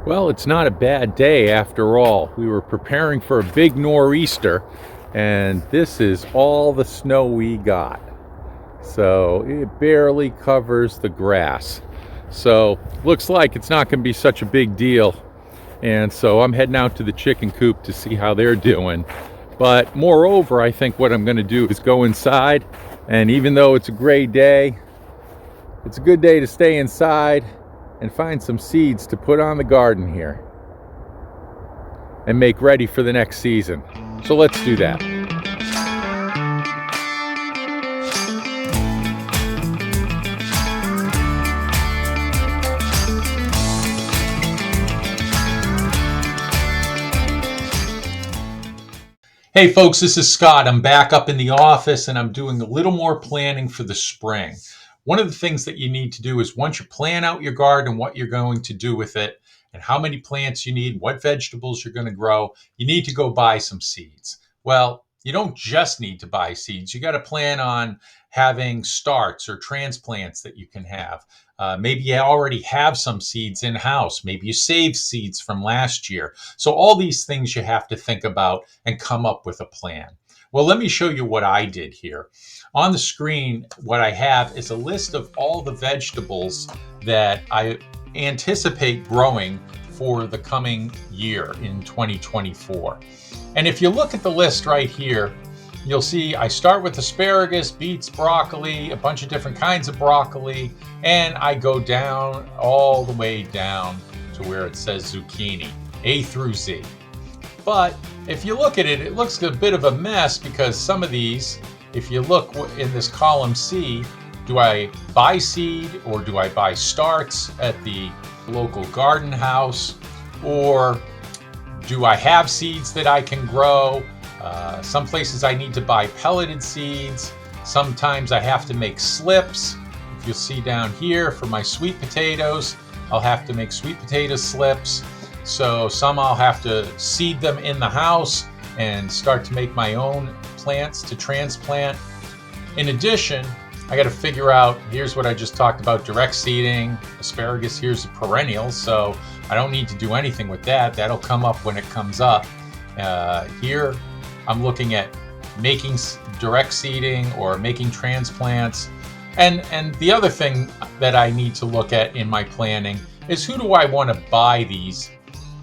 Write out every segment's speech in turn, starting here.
Well, it's not a bad day after all. We were preparing for a big nor'easter, and this is all the snow we got. So it barely covers the grass. So looks like it's not going to be such a big deal. And so I'm heading out to the chicken coop to see how they're doing. But moreover, I think what I'm going to do is go inside. And even though it's a gray day, it's a good day to stay inside and find some seeds to put on the garden here and make ready for the next season. So let's do that. Hey folks, this is Scott. I'm back up in the office and I'm doing a little more planning for the spring. One of the things that you need to do is once you plan out your garden, what you're going to do with it, and how many plants you need, what vegetables you're going to grow, you need to go buy some seeds. Well, you don't just need to buy seeds. You got to plan on having starts or transplants that you can have. Maybe you already have some seeds in-house. Maybe you saved seeds from last year. So all these things you have to think about and come up with a plan. Well, let me show you what I did here. On the screen, what I have is a list of all the vegetables that I anticipate growing for the coming year in 2024. And if you look at the list right here, you'll see I start with asparagus, beets, broccoli, a bunch of different kinds of broccoli, and I go down all the way down to where it says zucchini, A through Z. But if you look at it, it looks a bit of a mess because some of these, if you look in this column C, do I buy seed or do I buy starts at the local garden house? Or do I have seeds that I can grow? Some places I need to buy pelleted seeds. Sometimes I have to make slips. If you'll see down here for my sweet potatoes, I'll have to make sweet potato slips. So some I'll have to seed them in the house and start to make my own plants to transplant. In addition, I got to figure out, here's what I just talked about, direct seeding. Asparagus, here's a perennial, so I don't need to do anything with that. That'll come up when it comes up. Here, I'm looking at making direct seeding or making transplants. And the other thing that I need to look at in my planning is who do I want to buy these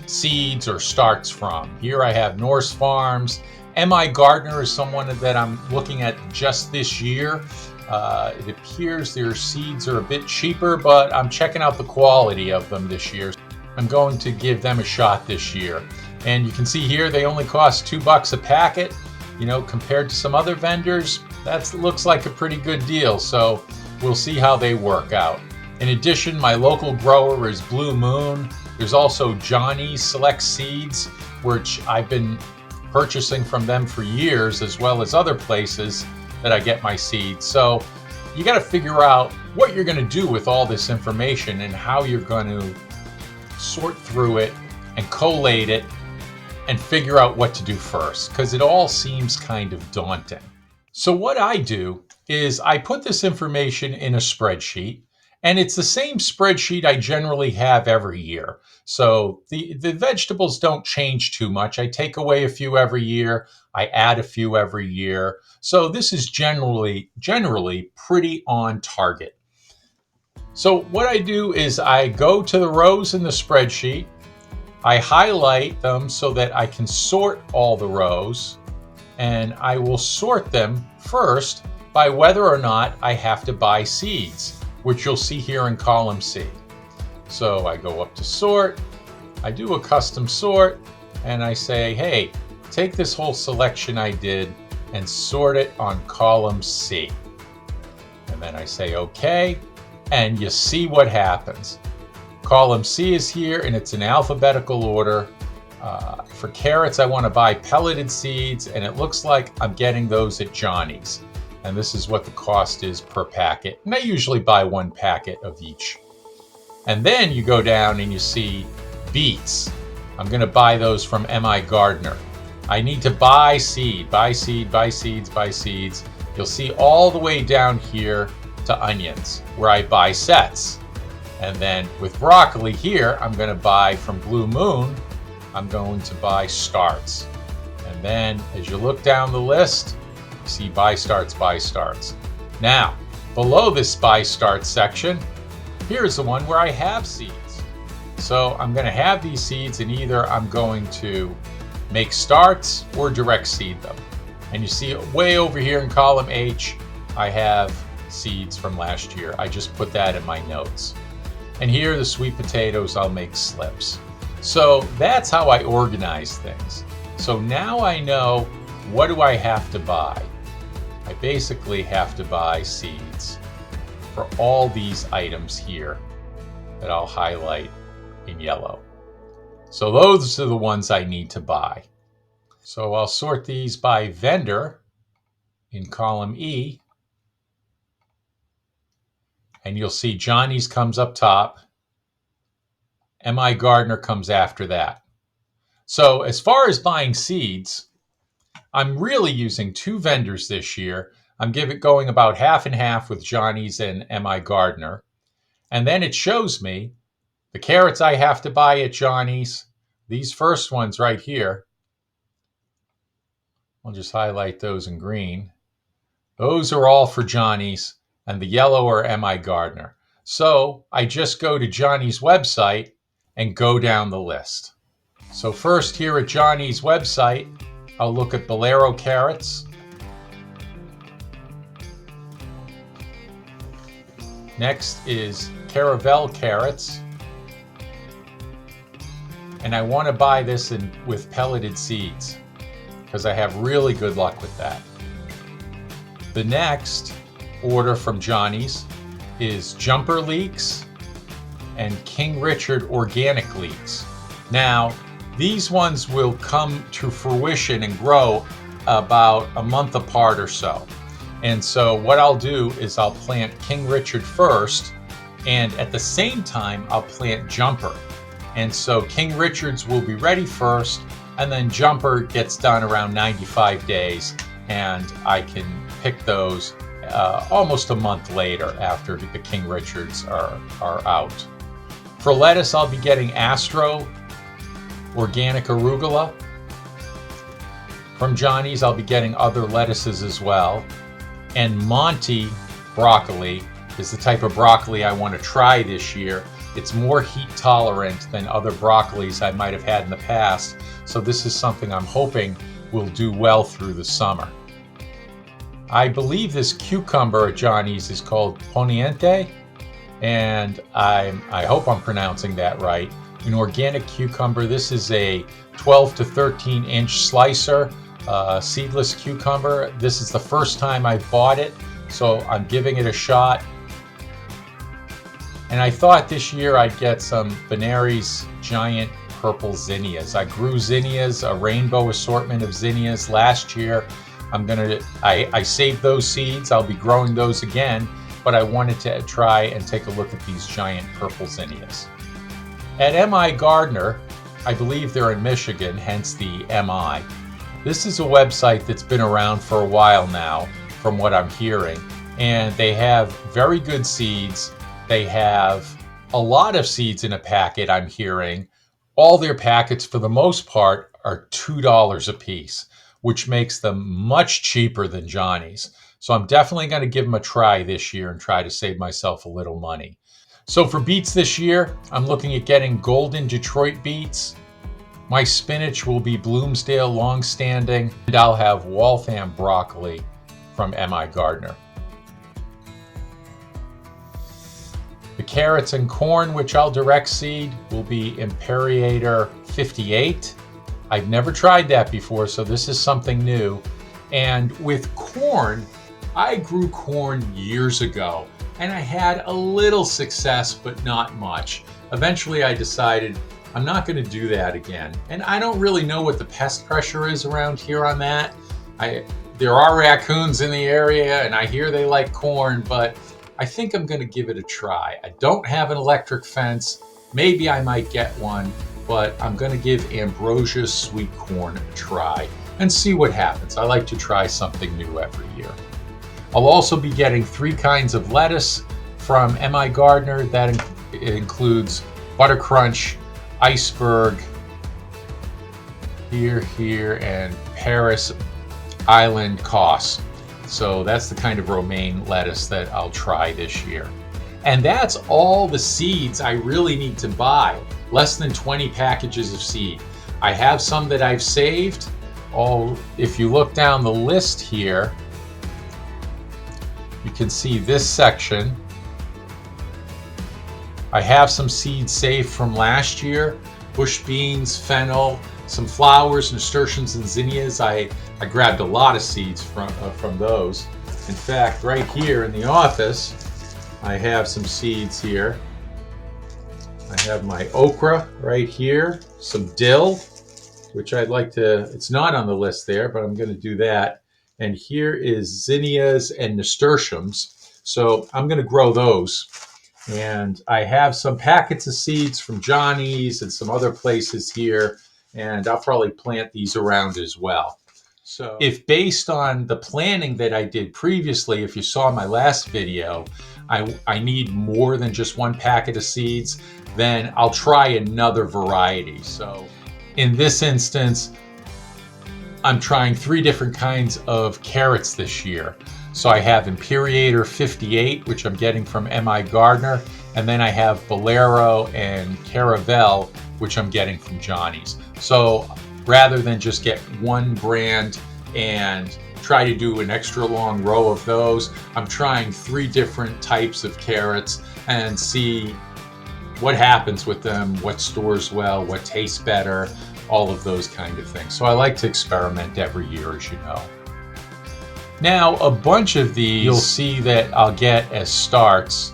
seeds or starts from. Here I have Norse Farms. M.I. Gardner is someone that I'm looking at just this year. It appears their seeds are a bit cheaper, but I'm checking out the quality of them this year. I'm going to give them a shot this year. And you can see here they only cost $2 a packet. You know, compared to some other vendors, that looks like a pretty good deal. So we'll see how they work out. In addition, my local grower is Blue Moon. There's also Johnny's Select Seeds, which I've been purchasing from them for years, as well as other places that I get my seeds. So you got to figure out what you're going to do with all this information and how you're going to sort through it and collate it and figure out what to do first, because it all seems kind of daunting. So what I do is I put this information in a spreadsheet, and it's the same spreadsheet I generally have every year. So the vegetables don't change too much. I take away a few every year. I add a few every year. So this is generally pretty on target. So what I do is I go to the rows in the spreadsheet. I highlight them so that I can sort all the rows, and I will sort them first by whether or not I have to buy seeds, which you'll see here in column C. So I go up to sort, I do a custom sort, and I say, hey, take this whole selection I did and sort it on column C. And then I say, okay, and you see what happens. Column C is here, and it's in alphabetical order. For carrots, I want to buy pelleted seeds, and it looks like I'm getting those at Johnny's. And this is what the cost is per packet. And I usually buy one packet of each. And then you go down and you see beets. I'm going to buy those from M.I. Gardner. I need to buy seed, buy seed, buy seeds, buy seeds. You'll see all the way down here to onions, where I buy sets. And then with broccoli here, I'm going to buy from Blue Moon, I'm going to buy starts. And then as you look down the list, you see buy starts, buy starts. Now, below this buy starts section, here's the one where I have seeds. So I'm going to have these seeds, and either I'm going to make starts or direct seed them. And you see way over here in column H, I have seeds from last year. I just put that in my notes. And here, the sweet potatoes, I'll make slips. So that's how I organize things. So now I know, what do I have to buy? I basically have to buy seeds for all these items here that I'll highlight in yellow. So those are the ones I need to buy. So I'll sort these by vendor in column E. And you'll see Johnny's comes up top. M.I. Gardener comes after that. So as far as buying seeds, I'm really using two vendors this year. I'm going about half and half with Johnny's and M.I. Gardener. And then it shows me the carrots I have to buy at Johnny's. These first ones right here, I'll just highlight those in green. Those are all for Johnny's, and the yellow are M.I. Gardener. So I just go to Johnny's website and go down the list. So first, here at Johnny's website, I'll look at Bolero carrots. Next is Caravel carrots. And I want to buy this with pelleted seeds because I have really good luck with that. The next order from Johnny's is Jumper Leeks and King Richard Organic Leeks. Now, these ones will come to fruition and grow about a month apart or so. And so what I'll do is I'll plant King Richard first, and at the same time, I'll plant Jumper. And so King Richard's will be ready first, and then Jumper gets done around 95 days, and I can pick those almost a month later after the King Richards are out. For lettuce, I'll be getting Astro Organic Arugula. From Johnny's, I'll be getting other lettuces as well. And Monty broccoli is the type of broccoli I want to try this year. It's more heat tolerant than other broccolis I might have had in the past. So this is something I'm hoping will do well through the summer. I believe this cucumber at Johnny's is called Poniente, and I hope I'm pronouncing that right. An organic cucumber. This is a 12 to 13 inch slicer, seedless cucumber. This is the first time I've bought it, so I'm giving it a shot. And I thought this year I'd get some Benari's giant purple zinnias. I grew zinnias, a rainbow assortment of zinnias last year. I saved those seeds. I'll be growing those again, but I wanted to try and take a look at these giant purple zinnias. At M.I. Gardener, I believe they're in Michigan, hence the M.I. This is a website that's been around for a while now, from what I'm hearing, and they have very good seeds. They have a lot of seeds in a packet, I'm hearing. All their packets, for the most part, are $2 a piece, which makes them much cheaper than Johnny's. So I'm definitely going to give them a try this year and try to save myself a little money. So for beets this year, I'm looking at getting Golden Detroit beets. My spinach will be Bloomsdale Longstanding, and I'll have Waltham broccoli from M.I. Gardener. The carrots and corn, which I'll direct seed, will be Imperator 58. I've never tried that before, so this is something new. And with corn, I grew corn years ago, and I had a little success, but not much. Eventually, I decided I'm not going to do that again. And I don't really know what the pest pressure is around here on that. There are raccoons in the area, and I hear they like corn, but I think I'm going to give it a try. I don't have an electric fence. Maybe I might get one, but I'm going to give Ambrosia sweet corn a try and see what happens. I like to try something new every year. I'll also be getting 3 kinds of lettuce from M.I. Gardener. That it includes Butter Crunch, Iceberg, here, and Paris Island Cos. So that's the kind of romaine lettuce that I'll try this year. And that's all the seeds I really need to buy. Less than 20 packages of seed. I have some that I've saved. If you look down the list here, you can see this section. I have some seeds saved from last year. Bush beans, fennel, some flowers, nasturtiums, and zinnias. I grabbed a lot of seeds from those. In fact, right here in the office, I have some seeds here. I have my okra right here, some dill, which I'd like to, it's not on the list there, but I'm going to do that. And here is zinnias and nasturtiums. So I'm going to grow those. And I have some packets of seeds from Johnny's and some other places here, and I'll probably plant these around as well. So if based on the planning that I did previously, if you saw my last video, I need more than just one packet of seeds, then I'll try another variety. So in this instance, I'm trying 3 different kinds of carrots this year. So I have Imperator 58, which I'm getting from M.I. Gardner, and then I have Bolero and Caravel, which I'm getting from Johnny's. So rather than just get one brand and try to do an extra long row of those, I'm trying 3 different types of carrots and see what happens with them, what stores well, what tastes better, all of those kind of things. So I like to experiment every year, as you know. Now, a bunch of these you'll see that I'll get as starts.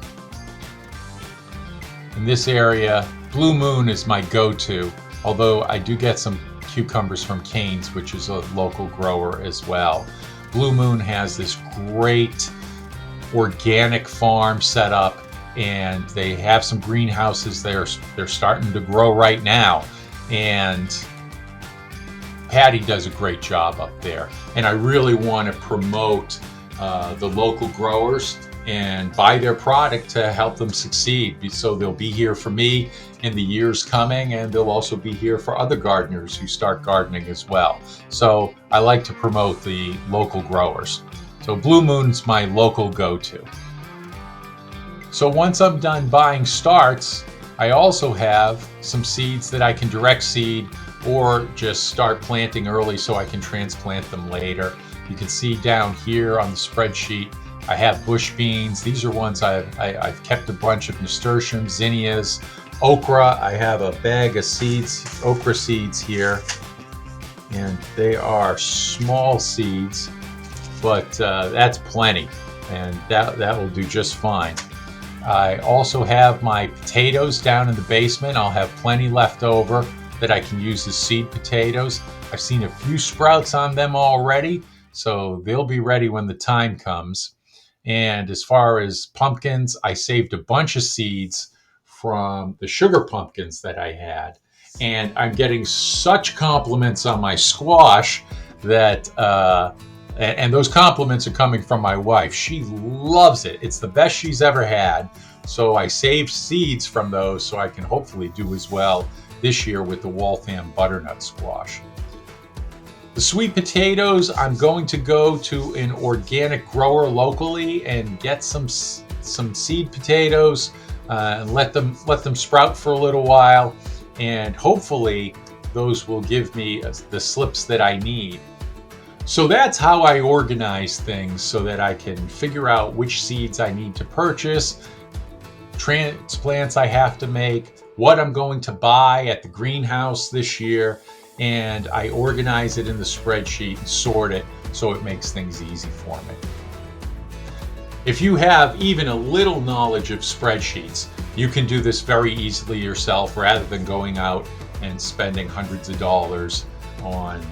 In this area, Blue Moon is my go-to, although I do get some cucumbers from Cane's, which is a local grower as well. Blue Moon has this great organic farm set up, and they have some greenhouses there. They're starting to grow right now, and Patty does a great job up there. And I really want to promote the local growers and buy their product to help them succeed. So they'll be here for me in the years coming, and they'll also be here for other gardeners who start gardening as well. So I like to promote the local growers. So Blue Moon's my local go-to. So once I'm done buying starts, I also have some seeds that I can direct seed or just start planting early so I can transplant them later. You can see down here on the spreadsheet, I have bush beans. These are ones I've kept a bunch of nasturtiums, zinnias, okra. I have a bag of seeds, okra seeds here, and they are small seeds, but that's plenty, and that will do just fine. I also have my potatoes down in the basement. I'll have plenty left over that I can use as seed potatoes. I've seen a few sprouts on them already, so they'll be ready when the time comes. And as far as pumpkins, I saved a bunch of seeds from the sugar pumpkins that I had. And I'm getting such compliments on my squash that, and those compliments are coming from my wife. She loves it. It's the best she's ever had. So I saved seeds from those so I can hopefully do as well this year with the Waltham butternut squash. The sweet potatoes, I'm going to go to an organic grower locally and get some seed potatoes and let them sprout for a little while, and hopefully those will give me the slips that I need. So that's how I organize things so that I can figure out which seeds I need to purchase, transplants I have to make, what I'm going to buy at the greenhouse this year, and I organize it in the spreadsheet and sort it so it makes things easy for me. If you have even a little knowledge of spreadsheets, you can do this very easily yourself rather than going out and spending hundreds of dollars on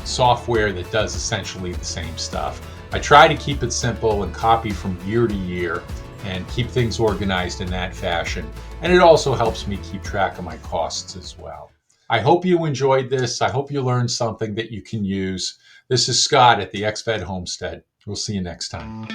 software that does essentially the same stuff. I try to keep it simple and copy from year to year and keep things organized in that fashion. And it also helps me keep track of my costs as well. I hope you enjoyed this. I hope you learned something that you can use. This is Scott at the XFed Homestead. We'll see you next time.